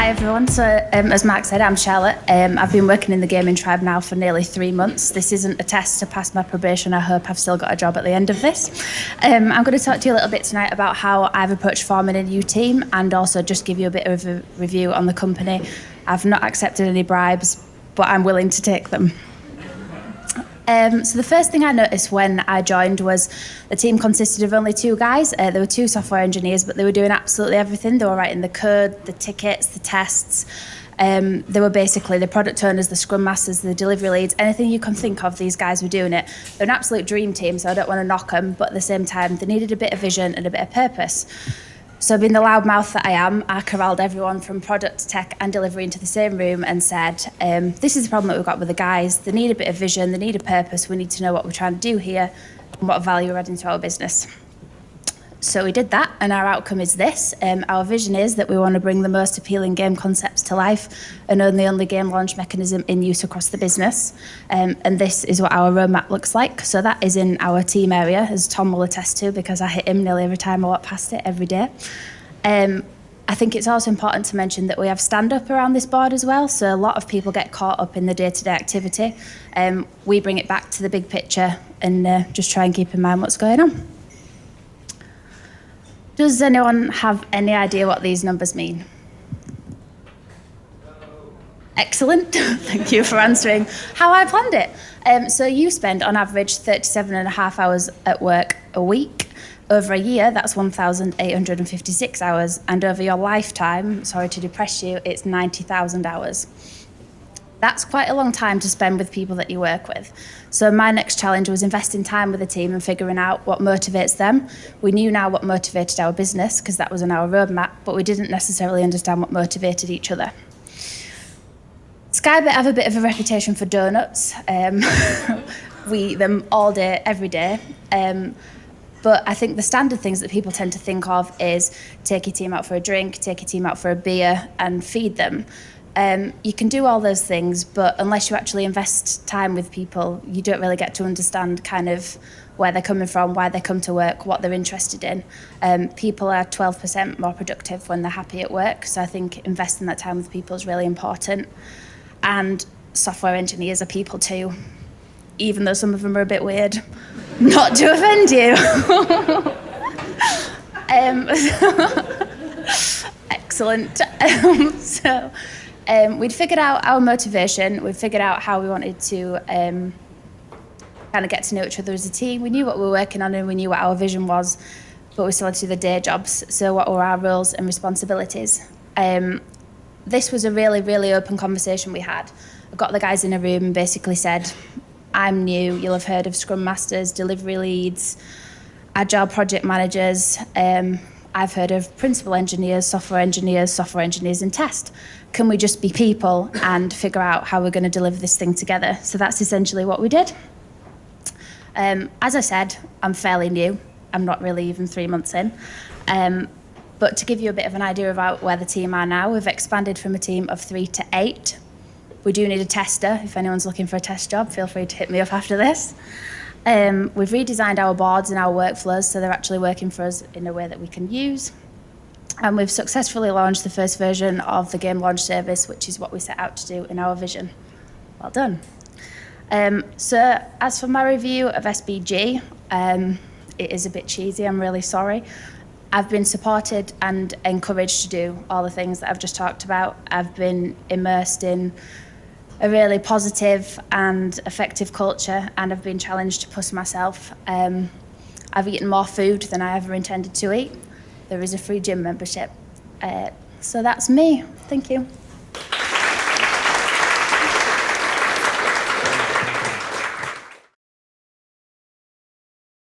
Hi everyone, so as Mark said, I'm Charlotte. I've been working in the gaming tribe now for nearly 3 months. This isn't a test to pass my probation. I hope I've still got a job at the end of this. I'm going to talk to you a little bit tonight about how I've approached forming a new team and also just give you a bit of a review on the company. I've not accepted any bribes, but I'm willing to take them. So the first thing I noticed when I joined was the team consisted of only 2 guys. There were 2 software engineers, but they were doing absolutely everything. They were writing the code, the tickets, the tests. They were basically the product owners, the scrum masters, the delivery leads, anything you can think of, these guys were doing it. They're an absolute dream team, so I don't want to knock them, but at the same time, they needed a bit of vision and a bit of purpose. So being the loudmouth that I am, I corralled everyone from product, tech and delivery into the same room and said, this is the problem that we've got with the guys. They need a bit of vision, they need a purpose, we need to know what we're trying to do here and what value we're adding to our business. So we did that, and our outcome is this. Our vision is that we want to bring the most appealing game concepts to life and own the only game launch mechanism in use across the business. And this is what our roadmap looks like. So that is in our team area, as Tom will attest to, because I hit him nearly every time I walk past it every day. I think it's also important to mention that we have stand-up around this board as well, so a lot of people get caught up in the day-to-day activity. We bring it back to the big picture and just try and keep in mind what's going on. Does anyone have any idea what these numbers mean? Excellent. Thank you for answering how I planned it. So you spend on average 37.5 hours at work a week. Over a year, that's 1,856 hours. And over your lifetime, sorry to depress you, it's 90,000 hours. That's quite a long time to spend with people that you work with. So my next challenge was investing time with the team and figuring out what motivates them. We knew now what motivated our business because that was on our roadmap, but we didn't necessarily understand what motivated each other. Skybit have a bit of a reputation for donuts. We eat them all day, every day. But I think the standard things that people tend to think of is take your team out for a drink, take your team out for a beer and feed them. You can do all those things, but unless you actually invest time with people, you don't really get to understand kind of where they're coming from, why they come to work, what they're interested in. People are 12% more productive when they're happy at work, so I think investing that time with people is really important. And software engineers are people too, even though some of them are a bit weird. Not to offend you. Excellent. We'd figured out our motivation. We'd figured out how we wanted to kind of get to know each other as a team. We knew what we were working on and we knew what our vision was, but we still had to do the day jobs. So what were our roles and responsibilities? This was a really, really open conversation we had. I got the guys in a room and basically said, I'm new, you'll have heard of Scrum Masters, delivery leads, agile project managers. I've heard of principal engineers, software engineers in test. Can we just be people and figure out how we're going to deliver this thing together? So that's essentially what we did. As I said, I'm fairly new. I'm not really even 3 months in. But to give you a bit of an idea about where the team are now, we've expanded from a team of 3 to 8. We do need a tester. If anyone's looking for a test job, feel free to hit me up after this. We've redesigned our boards and our workflows so they're actually working for us in a way that we can use. And we've successfully launched the first version of the game launch service, which is what we set out to do in our vision. Well done. So as for my review of SBG, it is a bit cheesy, I'm really sorry. I've been supported and encouraged to do all the things that I've just talked about. I've been immersed in a really positive and effective culture, and I've been challenged to push myself. I've eaten more food than I ever intended to eat. There is a free gym membership. So that's me. Thank you.